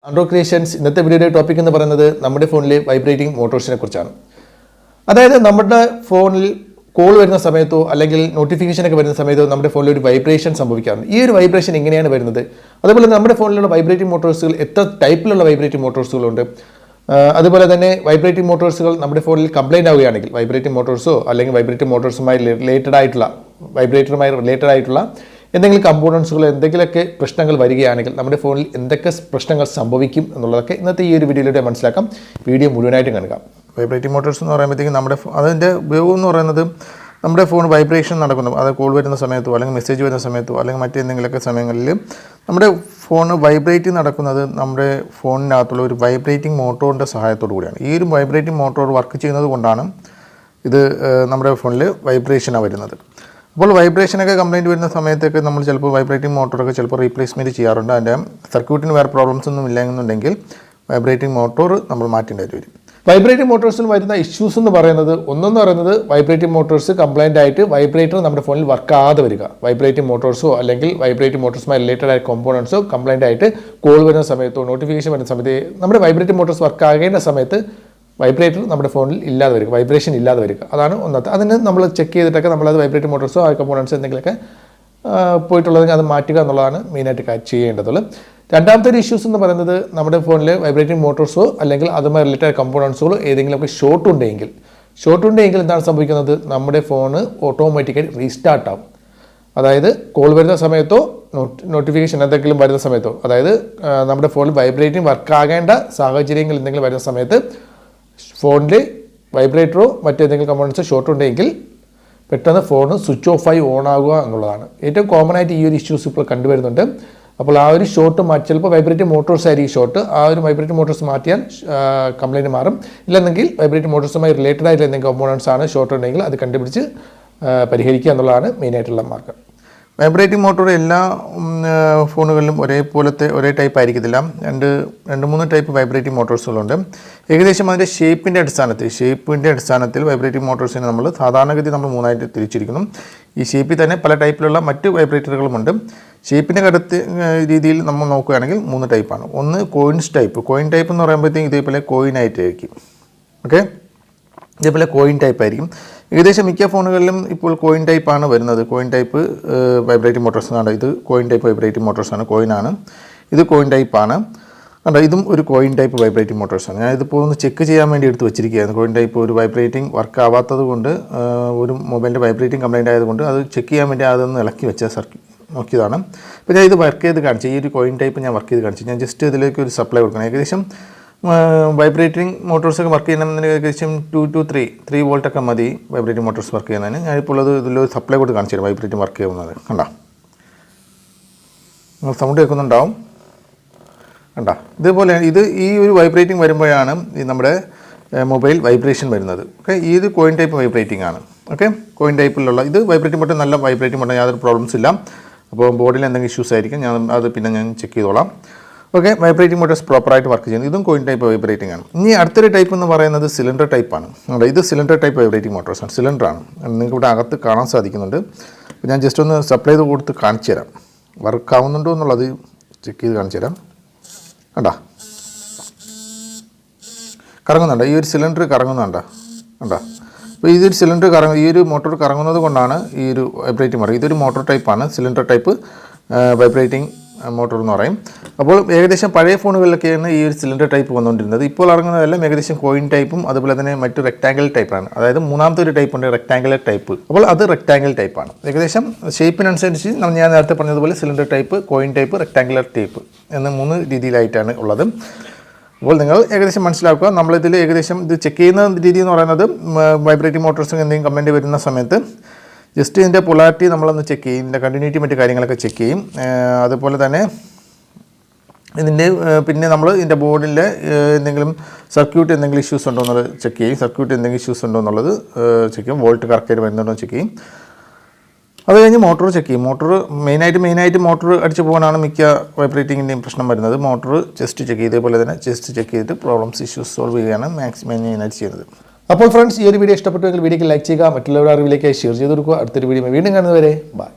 Andro creations ഇന്നത്തെ വീഡിയോയുടെ topic എന്ന് പറയുന്നത് നമ്മുടെ ഫോണിലെ വൈബ്രേറ്റിംഗ് മോട്ടോഴ്സിനെ കുറിച്ചാണ്. അതായത് നമ്മുടെ ഫോണിൽ കോൾ വരുന്ന സമയത്തോ അല്ലെങ്കിൽ നോട്ടിഫിക്കേഷൻ ഒക്കെ വരുന്ന സമയത്തോ നമ്മുടെ ഫോണിൽ ഒരു വൈബ്രേഷൻ സംഭവിക്കാറുണ്ട്. ഈ ഒരു വൈബ്രേഷൻ എങ്ങനെയാണ് വരുന്നത്? അതുപോലെ നമ്മുടെ ഫോണിലുള്ള വൈബ്രേറ്റിംഗ് മോട്ടോഴ്സുകൾ എത്ര ടൈപ്പിലുള്ള വൈബ്രേറ്റിംഗ് മോട്ടോഴ്സുകളുണ്ട്? അതുപോലെ തന്നെ വൈബ്രേറ്റിംഗ് മോട്ടോഴ്സുകൾ നമ്മുടെ ഫോണിൽ കംപ്ലൈൻറ്റ് ആവുകയാണെങ്കിൽ വൈബ്രേറ്റിംഗ് മോട്ടോഴ്സോ അല്ലെങ്കിൽ വൈബ്രേറ്റിംഗ് മോട്ടോഴ്സുമായി വൈബ്രേറ്ററുമായി റിലേറ്റഡ് ആയിട്ടുള്ള എന്തെങ്കിലും കമ്പോണൻസുകൾ എന്തെങ്കിലുമൊക്കെ പ്രശ്നങ്ങൾ വരികയാണെങ്കിൽ നമ്മുടെ ഫോണിൽ എന്തൊക്കെ പ്രശ്നങ്ങൾ സംഭവിക്കും എന്നുള്ളതൊക്കെ ഇന്നത്തെ ഈ ഒരു വീഡിയോയിലൂടെ മനസ്സിലാക്കാം. വീഡിയോ മുഴുവനായിട്ടും കാണുക. വൈബ്രേറ്റിംഗ് മോട്ടോഴ്സ് എന്ന് പറയുമ്പോഴത്തേക്കും അതിൻ്റെ ഉപയോഗം എന്ന് പറയുന്നത് നമ്മുടെ ഫോൺ വൈബ്രേഷൻ നടക്കുന്നു, അത് കോൾ വരുന്ന സമയത്തോ അല്ലെങ്കിൽ മെസ്സേജ് വരുന്ന സമയത്തോ അല്ലെങ്കിൽ മറ്റെന്തെങ്കിലുമൊക്കെ സമയങ്ങളിൽ നമ്മുടെ ഫോൺ വൈബ്രേറ്റ് നടക്കുന്നത് നമ്മുടെ ഫോണിനകത്തുള്ള ഒരു വൈബ്രേറ്റിംഗ് മോട്ടോറിൻ്റെ സഹായത്തോടു കൂടിയാണ്. ഈ ഒരു വൈബ്രേറ്റിംഗ് മോട്ടോർ വർക്ക് ചെയ്യുന്നത് കൊണ്ടാണ് ഇത് നമ്മുടെ ഫോണിൽ വൈബ്രേഷനാണ് വരുന്നത്. അപ്പോൾ വൈബ്രേഷനൊക്കെ കംപ്ലയിൻറ്റ് വരുന്ന സമയത്തൊക്കെ നമ്മൾ ചിലപ്പോൾ വൈബ്രേറ്റിംഗ് മോട്ടോറൊക്കെ ചിലപ്പോൾ റീപ്ലേസ്മെൻറ്റ് ചെയ്യാറുണ്ട്. അതിൻ്റെ സർക്യൂട്ടിന് വേറെ പ്രോബ്ലംസ് ഒന്നും ഇല്ലെന്നുണ്ടെങ്കിൽ വൈബ്രേറ്റിംഗ് മോട്ടോർ നമ്മൾ മാറ്റേണ്ടതായിട്ട് വരും. വൈബ്രേറ്റിംഗ് മോട്ടോഴ്സിൽ വരുന്ന ഇഷ്യൂസ് എന്ന് പറയുന്നത് ഒന്നെന്ന് പറയുന്നത് വൈബ്രേറ്റിംഗ് മോട്ടോഴ്സ് കംപ്ലൈൻ്റ് ആയിട്ട് വൈബ്രേറ്റർ നമ്മുടെ ഫോണിൽ വർക്കാതെ വരിക. വൈബ്രേറ്റിംഗ് മോട്ടോഴ്സോ അല്ലെങ്കിൽ വൈബ്രേറ്റിംഗ് മോട്ടോഴ്സുമായി റിലേറ്റഡ് ആയ കോമ്പോണൻസോ കംപ്ലൈൻ്റ് ആയിട്ട് കോൾ വരുന്ന സമയത്തോ നോട്ടിഫിക്കേഷൻ വരുന്ന സമയത്ത് നമ്മുടെ വൈബ്രേറ്റിംഗ് മോട്ടോഴ്സ് വർക്ക് ആകേണ്ട സമയത്ത് വൈബ്രേറ്റർ നമ്മുടെ ഫോണിൽ ഇല്ലാതെ വരിക, വൈബ്രേഷൻ ഇല്ലാതെ വരിക. അതാണ് ഒന്നാമത്തെ. അതിന് നമ്മൾ ചെക്ക് ചെയ്തിട്ടൊക്കെ നമ്മളത് വൈബ്രേറ്റിംഗ് മോട്ടോഴ്സോ ആ കമ്പോണൻസ് എന്തെങ്കിലുമൊക്കെ പോയിട്ടുള്ളതെങ്കിൽ അത് മാറ്റുക എന്നുള്ളതാണ് മെയിനായിട്ട് ചെയ്യേണ്ടതുള്ളൂ. രണ്ടാമത്തെ ഒരു ഇഷ്യൂസ് എന്ന് പറയുന്നത് നമ്മുടെ ഫോണിൽ വൈബ്രേറ്റിംഗ് മോട്ടോഴ്സോ അല്ലെങ്കിൽ അതുമായി റിലേറ്റഡ് കമ്പോണൻസുകളോ ഏതെങ്കിലുമൊക്കെ ഷോർട്ട് ഉണ്ടെങ്കിൽ എന്താണ് സംഭവിക്കുന്നത്? നമ്മുടെ ഫോണ് ഓട്ടോമാറ്റിക്കായി റീസ്റ്റാർട്ട് ആവും. അതായത് കോൾ വരുന്ന സമയത്തോ നോട്ടിഫിക്കേഷൻ എന്തെങ്കിലും വരുന്ന സമയത്തോ, അതായത് നമ്മുടെ ഫോണിൽ വൈബ്രേറ്റിംഗ് വർക്കാകേണ്ട സാഹചര്യങ്ങൾ എന്തെങ്കിലും വരുന്ന സമയത്ത് ഫോണിൽ വൈബ്രേറ്ററോ മറ്റേതെങ്കിലും കമ്പോണൻസോ ഷോർട്ട് ഉണ്ടെങ്കിൽ പെട്ടെന്ന് ഫോൺ സ്വിച്ച് ഓഫ് ആയി ഓൺ ആകുക എന്നുള്ളതാണ് ഏറ്റവും കോമൺ ആയിട്ട് ഈ ഒരു ഇഷ്യൂസ് ഇപ്പോൾ കണ്ടുവരുന്നുണ്ട്. അപ്പോൾ ആ ഒരു ഷോർട്ട് മാറ്റി, ചിലപ്പോൾ വൈബ്രേറ്റിംഗ് മോട്ടോഴ്സ് ആയിരിക്കും ഷോർട്ട്, ആ ഒരു വൈബ്രേറ്റിംഗ് മോട്ടോഴ്സ് മാറ്റിയാൽ കംപ്ലൈൻറ്റ് മാറും. ഇല്ലെന്നെങ്കിൽ വൈബ്രേറ്റിംഗ് മോട്ടോഴ്സുമായി റിലേറ്റഡ് ആയിട്ടുള്ള എന്തെങ്കിലും കമ്പോണൻസ് ആണ് ഷോർട്ട് ഉണ്ടെങ്കിൽ അത് കണ്ടുപിടിച്ച് പരിഹരിക്കുക എന്നുള്ളതാണ് മെയിനായിട്ടുള്ള മാർഗം. വൈബ്രേറ്റിംഗ് മോട്ടോർ എല്ലാ ഫോണുകളിലും ഒരേ ടൈപ്പ് ആയിരിക്കത്തില്ല. രണ്ട് മൂന്ന് ടൈപ്പ് വൈബ്രേറ്റിംഗ് മോട്ടോഴ്സുകളുണ്ട്. ഏകദേശം അതിൻ്റെ ഷേപ്പിൻ്റെ അടിസ്ഥാനത്തിൽ വൈബ്രേറ്റിംഗ് മോട്ടോഴ്സിനെ നമ്മൾ സാധാരണഗതി നമ്മൾ മൂന്നായിട്ട് തിരിച്ചിരിക്കുന്നു. ഈ ഷേപ്പിൽ തന്നെ പല ടൈപ്പിലുള്ള മറ്റ് വൈബ്രേറ്ററുകളുമുണ്ട്. ഷേപ്പിൻ്റെ രീതിയിൽ നമ്മൾ നോക്കുകയാണെങ്കിൽ മൂന്ന് ടൈപ്പാണ്. ഒന്ന് കോയിൻ ടൈപ്പ് എന്ന് പറയുമ്പോഴത്തേക്കും ഇതേപോലെ കോയിനായിട്ടായിരിക്കും. ഓക്കെ, ഇതേപോലെ കോയിൻ ടൈപ്പ് ആയിരിക്കും. ഏകദേശം മിക്ക ഫോണുകളിലും ഇപ്പോൾ കോയിൻ ടൈപ്പാണ് വരുന്നത്. കോയിൻ ടൈപ്പ് വൈബ്രേറ്റിംഗ് മോട്ടോഴ്സ് ആണ്. ഇത് കോയിൻ ടൈപ്പ് വൈബ്രേറ്റിംഗ് മോട്ടോഴ്സാണ്, കോയിനാണ്. ഇത് കോയിൻ ടൈപ്പാണ്. കണ്ടോ, ഇതും ഒരു കോയിൻ ടൈപ്പ് വൈബ്രേറ്റിംഗ് മോട്ടോഴ്സാണ്. ഞാൻ ഇതിപ്പോൾ ഒന്ന് ചെക്ക് ചെയ്യാൻ വേണ്ടി എടുത്ത് വെച്ചിരിക്കുകയായിരുന്നു. കോയിൻ ടൈപ്പ് ഒരു വൈബ്രേറ്റിംഗ് വർക്ക് ആവാത്തത് കൊണ്ട്, ഒരു മൊബൈലിൻ്റെ വൈബ്രേറ്റിംഗ് കംപ്ലൈൻറ്റ് ആയതുകൊണ്ട് അത് ചെക്ക് ചെയ്യാൻ വേണ്ടി അതൊന്ന് ഇളക്കി വെച്ച നോക്കിയതാണ്. ഇപ്പോൾ ഞാൻ ഇത് വർക്ക് ചെയ്ത് കാണിച്ചു. ഈ ഒരു കോയിൻ ടൈപ്പ് ഞാൻ വർക്ക് ചെയ്ത് കാണിച്ചു. ഞാൻ ജസ്റ്റ് ഇതിലേക്ക് ഒരു സപ്ലൈ കൊടുക്കണം. ഏകദേശം വൈബ്രേറ്റിംഗ് മോട്ടോഴ്സൊക്കെ വർക്ക് ചെയ്യണമെന്ന് ഏകദേശം 2 to 3 വോൾട്ടൊക്കെ മതി വൈബ്രേറ്റിംഗ് മോട്ടോഴ്സ് വർക്ക് ചെയ്യുന്നതിന്. ഞാനിപ്പോൾ അത് ഇതിലൊരു സപ്ലൈ കൊടുത്ത് കാണിച്ചു തരാം വൈബ്രേറ്റിംഗ് വർക്ക് ചെയ്യുന്നത്. കണ്ടോ, നിങ്ങൾ സൗണ്ട് കേൾക്കുന്നുണ്ടാവും. കണ്ടോ, ഇതുപോലെ ഈ ഒരു വൈബ്രേറ്റിംഗ് വരുമ്പോഴാണ് ഈ നമ്മുടെ മൊബൈൽ വൈബ്രേഷൻ വരുന്നത്. ഓക്കെ, ഇത് കോയിൻ ടൈപ്പ് വൈബ്രേറ്റിംഗ് ആണ്. ഓക്കെ, കോയിൻ ടൈപ്പിലുള്ള ഇത് വൈബ്രേറ്റിംഗ് മോട്ടോർ നല്ല വൈബ്രേറ്റിംഗ് മോട്ടോർ, യാതൊരു പ്രോബ്ലംസ് ഇല്ല. അപ്പോൾ ബോർഡിൽ എന്തെങ്കിലും ഇഷ്യൂസ് ആയിരിക്കും, ഞാൻ ചെക്ക് ചെയ്തോളാം. ഓക്കെ, വൈബ്രേറ്റിംഗ് മോട്ടോഴ്സ് പ്രോപ്പറായിട്ട് വർക്ക് ചെയ്യുന്നത്. ഇതും കോയിൻ ടൈപ്പ് വൈബ്രേറ്റിംഗ് ആണ്. ഇനി അടുത്തൊരു ടൈപ്പ് എന്ന് പറയുന്നത് സിലിണ്ടർ ടൈപ്പാണ്. ഇത് സിലിണ്ടർ ടൈപ്പ് വൈബ്രേറ്റിംഗ് മോട്ടോഴ്സാണ്, സിലിണ്ടറാണ്. നിങ്ങൾക്ക് ഇവിടെ അകത്ത് കാണാൻ സാധിക്കുന്നുണ്ട്. അപ്പോൾ ഞാൻ ജസ്റ്റ് ഒന്ന് സപ്ലൈ ചെയ്ത് കൊടുത്ത് കാണിച്ചു തരാം, വർക്ക് ആവുന്നുണ്ടോ എന്നുള്ളത് ചെക്ക് ചെയ്ത് കാണിച്ചു തരാം. കണ്ടോ, കറങ്ങുന്നുണ്ട്. ഈ ഒരു സിലിണ്ടർ കറങ്ങുന്നുണ്ടോ? കണ്ടോ, അപ്പോൾ ഇതൊരു സിലിണ്ടർ ഈ ഒരു മോട്ടോർ കറങ്ങുന്നത് കൊണ്ടാണ് ഈ ഒരു വൈബ്രേറ്റിംഗ് മോട്ടോർ. ഇതൊരു മോട്ടോർ ടൈപ്പാണ്, സിലിണ്ടർ ടൈപ്പ് വൈബ്രേറ്റിംഗ് മോട്ടോർ എന്ന് പറയും. അപ്പോൾ ഏകദേശം പഴയ ഫോണുകളിലൊക്കെയാണ് ഈ ഒരു സിലിണ്ടർ ടൈപ്പ് വന്നുകൊണ്ടിരുന്നത്. ഇപ്പോൾ ഇറങ്ങുന്നതെല്ലാം ഏകദേശം കോയിൻ ടൈപ്പും അതുപോലെ തന്നെ മറ്റു റെക്ടാങ്കിൾ ടൈപ്പാണ്. അതായത് മൂന്നാമത്തെ ഒരു ടൈപ്പ് ഉണ്ട്, റെക്ടാങ്കുലർ ടൈപ്പ്. അപ്പോൾ അത് റെക്ടാങ്കിൾ ടൈപ്പാണ്. ഏകദേശം ഷേപ്പിനനുസരിച്ച് ഞാൻ നേരത്തെ പറഞ്ഞതുപോലെ cylinder type, coin type, rectangular type എന്ന് 3 രീതിയിലായിട്ടാണ് ഉള്ളത്. അപ്പോൾ നിങ്ങൾ ഏകദേശം മനസ്സിലാക്കുക. നമ്മളിതിൽ ഏകദേശം ഇത് ചെക്ക് ചെയ്യുന്ന രീതി എന്ന് പറയുന്നത് വൈബ്രേറ്റിംഗ് മോട്ടോഴ്സിന് എന്തെങ്കിലും കംപ്ലൈൻറ്റ് വരുന്ന സമയത്ത് ജസ്റ്റ് ഇതിൻ്റെ പൊളാരിറ്റി നമ്മളൊന്ന് ചെക്ക് ചെയ്യും, ഇതിൻ്റെ കണ്ടിന്യൂറ്റി മറ്റു കാര്യങ്ങളൊക്കെ ചെക്ക് ചെയ്യും. അതുപോലെ തന്നെ പിന്നെ നമ്മൾ ഇതിൻ്റെ ബോർഡിലെ എന്തെങ്കിലും സർക്യൂട്ട് എന്തെങ്കിലും ഇഷ്യൂസ് ഉണ്ടോ എന്നുള്ളത് ചെക്ക് ചെയ്യും. ചെക്ക് ചെയ്യും. വോൾട്ട് കറക്റ്റായിട്ട് വരുന്നുണ്ടോ ചെക്ക് ചെയ്യും. അത് കഴിഞ്ഞ് മോട്ടോർ ചെക്ക് ചെയ്യും. മെയിനായിട്ട് മോട്ടോർ അടിച്ച് പോകാനാണ് മിക്ക വൈബ്രേറ്റിങ്ങിൻ്റെയും പ്രശ്നം വരുന്നത്. മോട്ടോർ ജസ്റ്റ് ചെക്ക് ചെയ്ത് ഇതേപോലെ തന്നെ ജസ്റ്റ് ചെക്ക് ചെയ്തിട്ട് പ്രോബ്ലംസ് ഇഷ്യൂസ് സോൾവ് ചെയ്യുകയാണ് മെയിനായിട്ട് ചെയ്യുന്നത്. അപ്പോൾ ഫ്രണ്ട്സ്, ഈ ഒരു വീഡിയോ ഇഷ്ടപ്പെട്ടുവെങ്കിൽ വീഡിയോക്ക് ലൈക്ക് ചെയ്യുക, മറ്റുള്ളവരുടെ അറിവിലേക്ക് ഷെയർ ചെയ്ത് കൊടുക്കുക. അടുത്തൊരു വീഡിയോ വീണ്ടും കാണുന്നവരെ ബൈ.